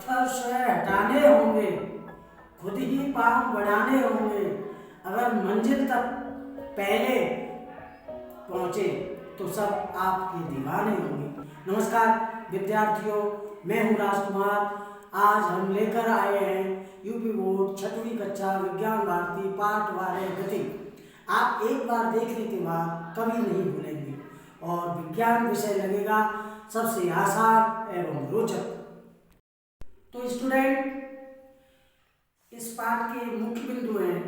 पत्थर स्वयं हटाने होंगे, खुद ही पांव बढ़ाने होंगे। अगर मंजिल तक पहले पहुंचे तो सब आपके दीवाने होंगे। नमस्कार विद्यार्थियों, मैं हूं राजकुमार। आज हम लेकर आए हैं यूपी बोर्ड 6वीं कक्षा विज्ञान भारती पाठ 12 गति। आप एक बार देखने के बाद कभी नहीं भूलेंगे और विज्ञान विषय लगेगा सबसे आसान एवं रोचक। तो स्टूडेंट, इस पाठ के मुख्य बिंदु हैं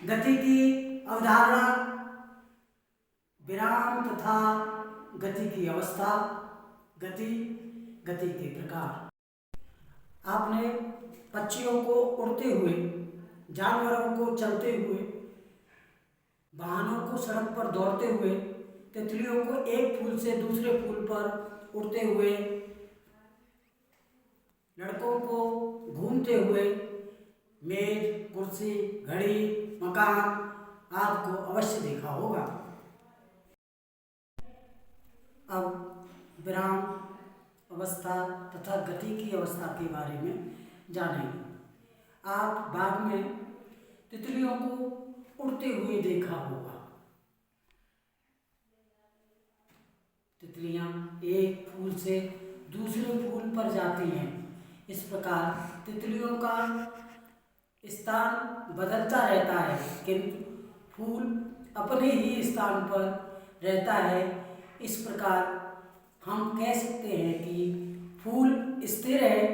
गति की अवधारणा, विराम तथा गति की अवस्था, गति के प्रकार। आपने पक्षियों को उड़ते हुए, जानवरों को चलते हुए, वाहनों को सड़क पर दौड़ते हुए, तितलियों को एक फूल से दूसरे फूल पर उड़ते हुए, लड़कों को घूमते हुए, मेज, कुर्सी, घड़ी, मकान आदि को अवश्य देखा होगा। अब विराम अवस्था तथा गति की अवस्था के बारे में जानेंगे। आप बाग में तितलियों को उड़ते हुए देखा होगा। तितलियां एक फूल से दूसरे फूल पर जाती हैं। इस प्रकार तितलियों का स्थान बदलता रहता है, किंतु फूल अपने ही स्थान पर रहता है। इस प्रकार हम कह सकते हैं कि फूल स्थिर है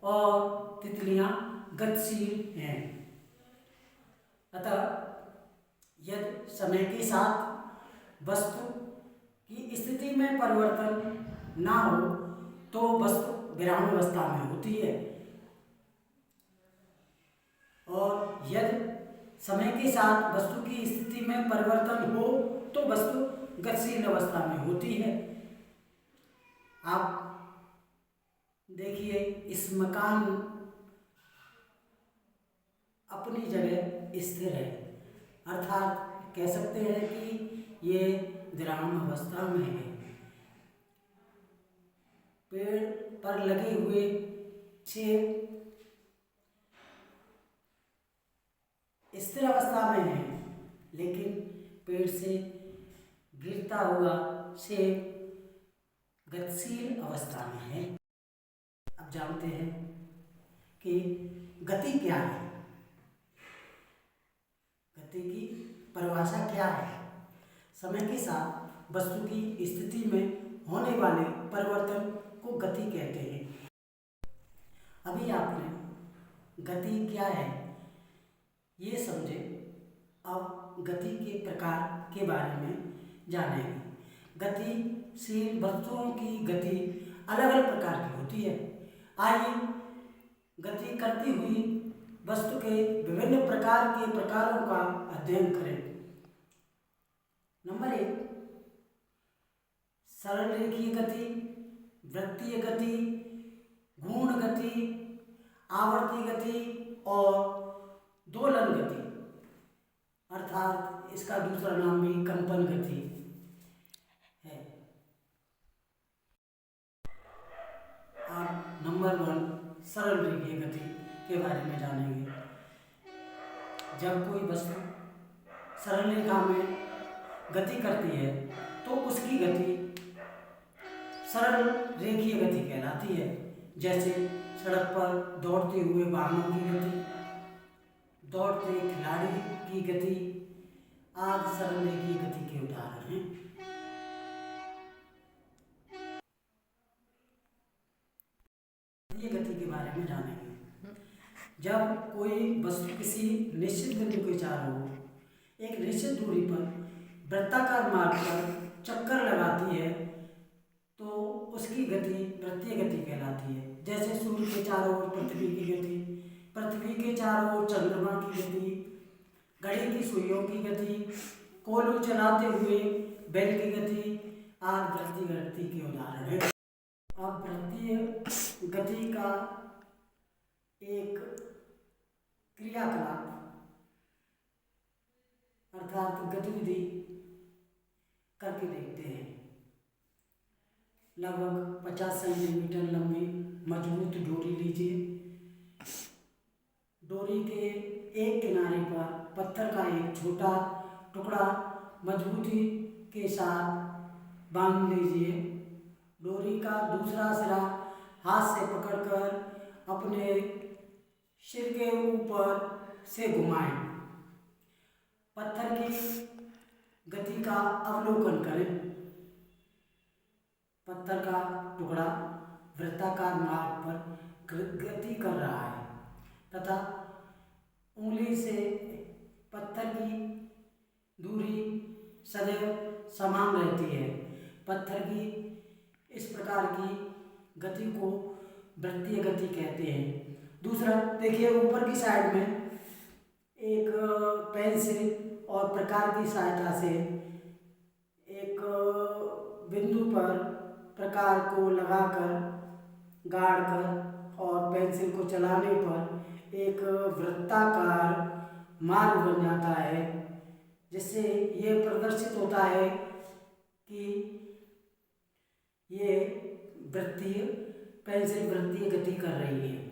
और तितलियां गतिशील हैं। अतः यदि समय के साथ वस्तु की स्थिति में परिवर्तन ना हो तो वस्तु विराम अवस्था में होती है, और यदि समय के साथ वस्तु की स्थिति में परिवर्तन हो तो वस्तु गतिशील अवस्था में होती है। आप देखिए, इस मकान अपनी जगह स्थिर है, अर्थात कह सकते हैं कि ये विराम अवस्था में है। पेड़ पर लगे हुए सेब स्थिर अवस्था में है, लेकिन पेड़ से गिरता हुआ सेब गतिशील अवस्था में है। अब जानते हैं कि गति क्या है। गति की परिभाषा क्या है? समय के साथ वस्तु की स्थिति में होने वाले परिवर्तन को गति कहते हैं। अभी आपने गति क्या है ये समझे, अब गति के प्रकार के बारे में जानेंगे। गतिशील वस्तुओं की गति अलग अलग प्रकार की होती है। आइए गति करती हुई वस्तु के विभिन्न प्रकार के प्रकारों का अध्ययन करें। नंबर 1, सरल रेखीय गति, वृत्तीय गति, घूर्ण गति, आवर्ती गति और दोलन गति, अर्थात इसका दूसरा नाम भी कंपन गति है। अब नंबर 1, सरल रेखीय गति के बारे में जानेंगे। जब कोई वस्तु सरल रेखा में गति करती है तो उसकी गति सरल रेखीय गति कहलाती है। जैसे सड़क पर दौड़ते हुए वाहनों की गति, दौड़ते खिलाड़ी की गति आदि सरल रेखीय गति के उदाहरण हैं। गति के बारे में जानेंगे। जब कोई वस्तु किसी निश्चित बिंदु के चारों एक निश्चित दूरी पर वृत्ताकार मार्ग पर चक्कर लगाती है तो उसकी गति वृत्तीय गति कहलाती है। जैसे सूर्य के चारों ओर पृथ्वी की गति, पृथ्वी के चारों ओर चंद्रमा की गति, घड़ी की सुइयों की गति, कोलू चलाते हुए बैल की गति आदि वृत्तीय गति के उदाहरण है। अब वृत्तीय गति का एक क्रियाकलाप अर्थात गतिविधि करके देखते हैं। लगभग 50 सेंटीमीटर लंबी मजबूत डोरी लीजिए। डोरी के एक किनारे पर पत्थर का एक छोटा टुकड़ा मजबूती के साथ बांध लीजिए। डोरी का दूसरा सिरा हाथ से पकड़कर अपने सिर के ऊपर से घुमाएं। पत्थर की गति का अवलोकन करें। पत्थर का टुकड़ा वृत्ताकार मार्ग पर गति कर रहा है तथा उंगली से पत्थर की दूरी सदैव समान रहती है। पत्थर की इस प्रकार की गति को वृत्तीय गति कहते हैं। दूसरा देखिए, ऊपर की साइड में एक पेंसिल और प्रकार की सहायता से एक बिंदु पर प्रकार को लगाकर गाड़ कर और पेंसिल को चलाने पर एक वृत्ताकार मार्ग बन जाता है, जिससे ये प्रदर्शित होता है कि ये पेंसिल वृत्तीय गति कर रही है।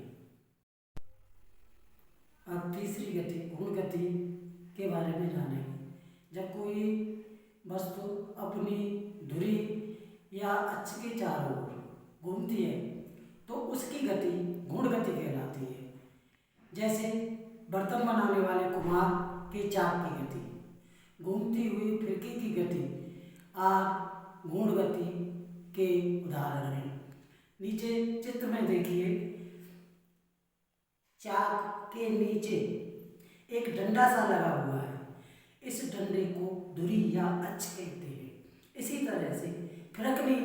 अब तीसरी गति, गुण गति के बारे में जानेंगे। जब कोई वस्तु अपनी धुरी या अक्ष के चारों ओर घूमती है तो उसकी गति गुण गति कहलाती है। जैसे बर्तन बनाने वाले कुम्हार के चाक की गति, घूमती हुई फिरकी की गति आदि गुण गति के उदाहरण हैं। नीचे चित्र में देखिए, चाक के नीचे एक डंडा सा लगा हुआ है। इस डंडे को धुरी या अक्ष कहते हैं। इसी तरह से फिरकनी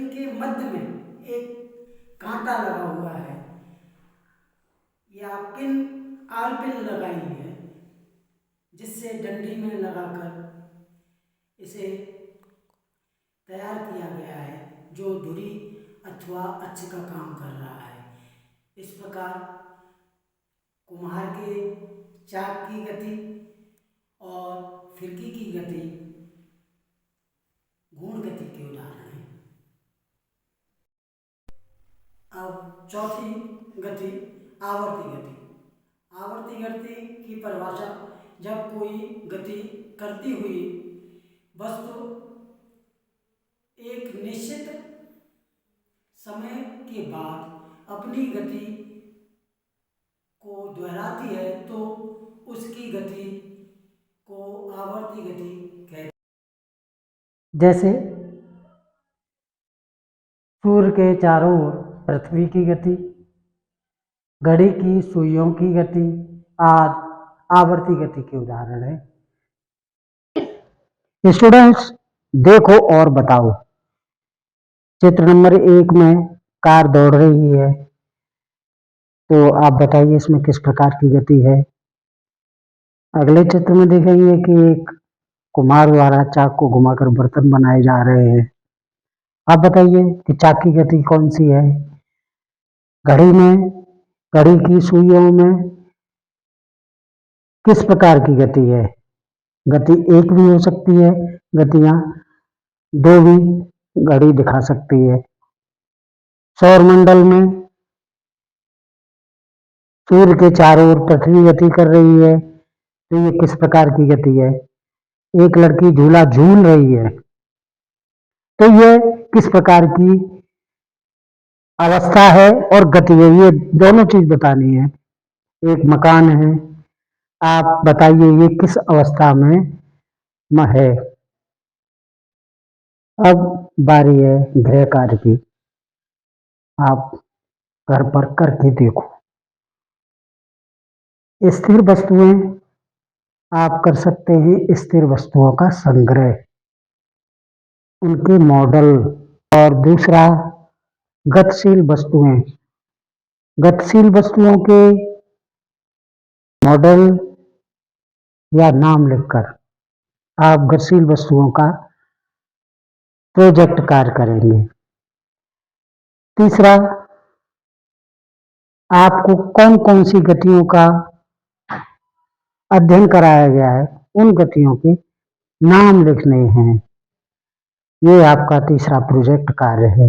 के मध्य में एक कांटा लगा हुआ है या आल पिन लगाई है, जिससे डंडी में लगाकर इसे तैयार किया गया है, जो धुरी अथवा अक्ष का काम कर रहा है। इस प्रकार कुम्हार के चाक की गति और फिरकी की गति गुण गति के उदाहरण हैं। अब चौथी गति, आवर्ती गति। आवर्ती गति की परिभाषा, जब कोई गति करती हुई वस्तु एक निश्चित समय के बाद अपनी गति को दोहराती है तो उसकी गति को आवर्ती गति कहते हैं। जैसे सूर्य के चारों ओर पृथ्वी की गति, घड़ी की सुइयों की गति आदि आवर्ती गति के उदाहरण है। स्टूडेंट्स देखो और बताओ। चित्र नंबर 1 में कार दौड़ रही है, तो आप बताइए इसमें किस प्रकार की गति है। अगले चित्र में देखेंगे कि एक कुम्हार द्वारा चाक को घुमाकर बर्तन बनाए जा रहे हैं। आप बताइए कि चाक की गति कौन सी है। घड़ी की सुइयों में किस प्रकार की गति है। गति 1 भी हो सकती है, गतियां 2 भी घड़ी दिखा सकती है। सौरमंडल में सूर्य के चारों ओर पृथ्वी गति कर रही है, तो ये किस प्रकार की गति है। एक लड़की झूला झूल रही है, तो ये किस प्रकार की अवस्था है और गति है। ये दोनों चीज बतानी है। एक मकान है, आप बताइए ये किस अवस्था में है। अब बारी है गृह कार्य की। आप घर पर करके देखो। स्थिर वस्तुएं आप कर सकते हैं, स्थिर वस्तुओं का संग्रह, उनके मॉडल। और दूसरा गतिशील वस्तुएं, गतिशील वस्तुओं के मॉडल या नाम लिखकर आप गतिशील वस्तुओं का प्रोजेक्ट कार्य करेंगे। तीसरा, आपको कौन कौन सी गतियों का अध्ययन कराया गया है, उन गतियों के नाम लिखने हैं। ये आपका तीसरा प्रोजेक्ट कार्य है।